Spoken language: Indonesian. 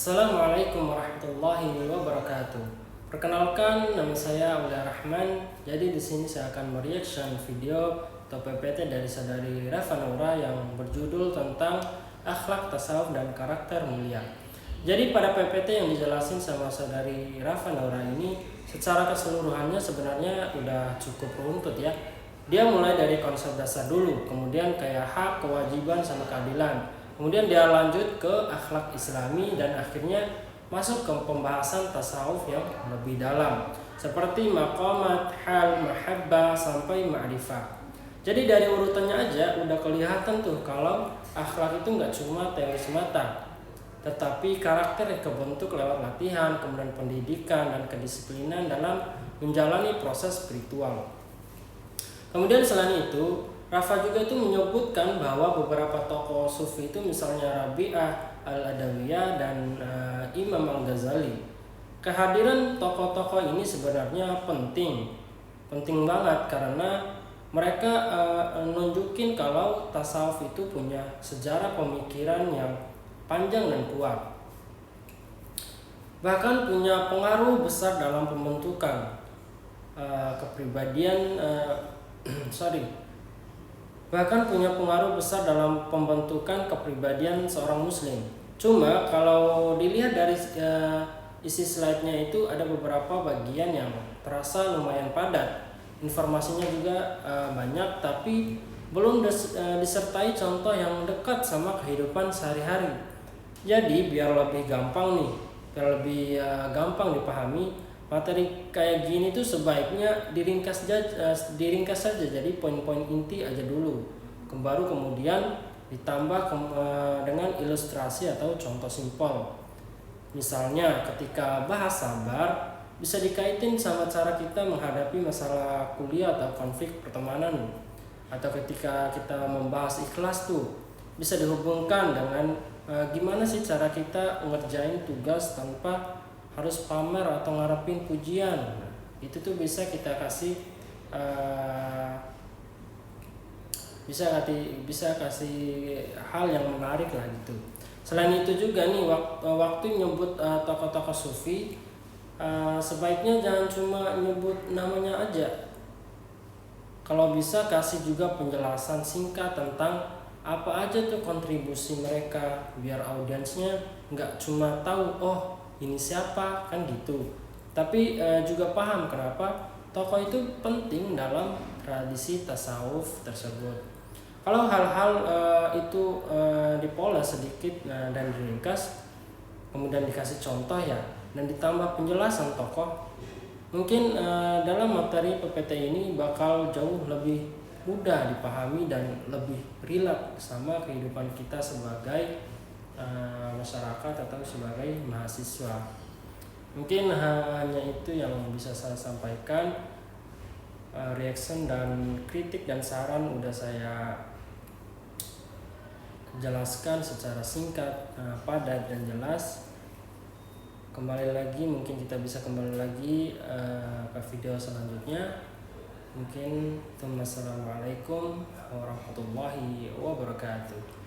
Assalamualaikum warahmatullahi wabarakatuh. Perkenalkan, nama saya Aulia Rahman. Jadi di sini saya akan mereaction video atau PPT dari saudari Rafa Nura yang berjudul tentang akhlak, tasawuf dan karakter mulia. Jadi pada PPT yang dijelasin sama saudari Rafa Nura ini secara keseluruhannya sebenarnya udah cukup runtut ya. Dia mulai dari konsep dasar dulu, kemudian kayak hak, kewajiban sama keadilan. Kemudian dia lanjut ke akhlak islami dan akhirnya masuk ke pembahasan tasawuf yang lebih dalam seperti maqamat, hal, mahabbah sampai ma'rifah. Jadi dari urutannya aja udah kelihatan tuh kalau akhlak itu nggak cuma teori semata, tetapi karakter yang kebentuk lewat latihan, kemudian pendidikan dan kedisiplinan dalam menjalani proses spiritual. Kemudian selain itu, Rafa juga itu menyebutkan bahwa beberapa tokoh sufi itu misalnya Rabi'ah Al-Adawiyah dan Imam Al-Ghazali. Kehadiran tokoh-tokoh ini sebenarnya penting banget karena mereka nunjukin kalau tasawuf itu punya sejarah pemikiran yang panjang dan kuat. Bahkan punya pengaruh besar dalam pembentukan kepribadian bahkan punya pengaruh besar dalam pembentukan kepribadian seorang muslim. Cuma kalau dilihat dari isi slide-nya itu ada beberapa bagian yang terasa lumayan padat. Informasinya juga banyak tapi belum disertai contoh yang dekat sama kehidupan sehari-hari. Jadi biar lebih gampang gampang dipahami, materi kayak gini tuh sebaiknya diringkas saja jadi poin-poin inti aja dulu. Baru kemudian ditambah dengan ilustrasi atau contoh simpel. Misalnya ketika bahas sabar bisa dikaitin sama cara kita menghadapi masalah kuliah atau konflik pertemanan. Atau ketika kita membahas ikhlas tuh bisa dihubungkan dengan gimana sih cara kita ngerjain tugas tanpa harus pamer atau ngarepin pujian. Itu tuh bisa kita kasih bisa kasih hal yang menarik lah gitu. Selain itu juga nih waktu nyebut tokoh-tokoh sufi sebaiknya jangan cuma nyebut namanya aja. Kalau bisa kasih juga penjelasan singkat tentang apa aja tuh kontribusi mereka biar audiensnya nggak cuma tahu oh ini siapa kan gitu, tapi juga paham kenapa tokoh itu penting dalam tradisi tasawuf tersebut. Kalau hal-hal itu dipoles sedikit dan diringkas, kemudian dikasih contoh ya, dan ditambah penjelasan tokoh, mungkin dalam materi PPT ini bakal jauh lebih mudah dipahami dan lebih relate sama kehidupan kita sebagai masyarakat atau sebagai mahasiswa. Mungkin hanya itu yang bisa saya sampaikan. Reaction dan kritik dan saran udah saya jelaskan secara singkat, padat dan jelas. Mungkin kita bisa kembali lagi ke video selanjutnya. Mungkin. Assalamualaikum warahmatullahi wabarakatuh.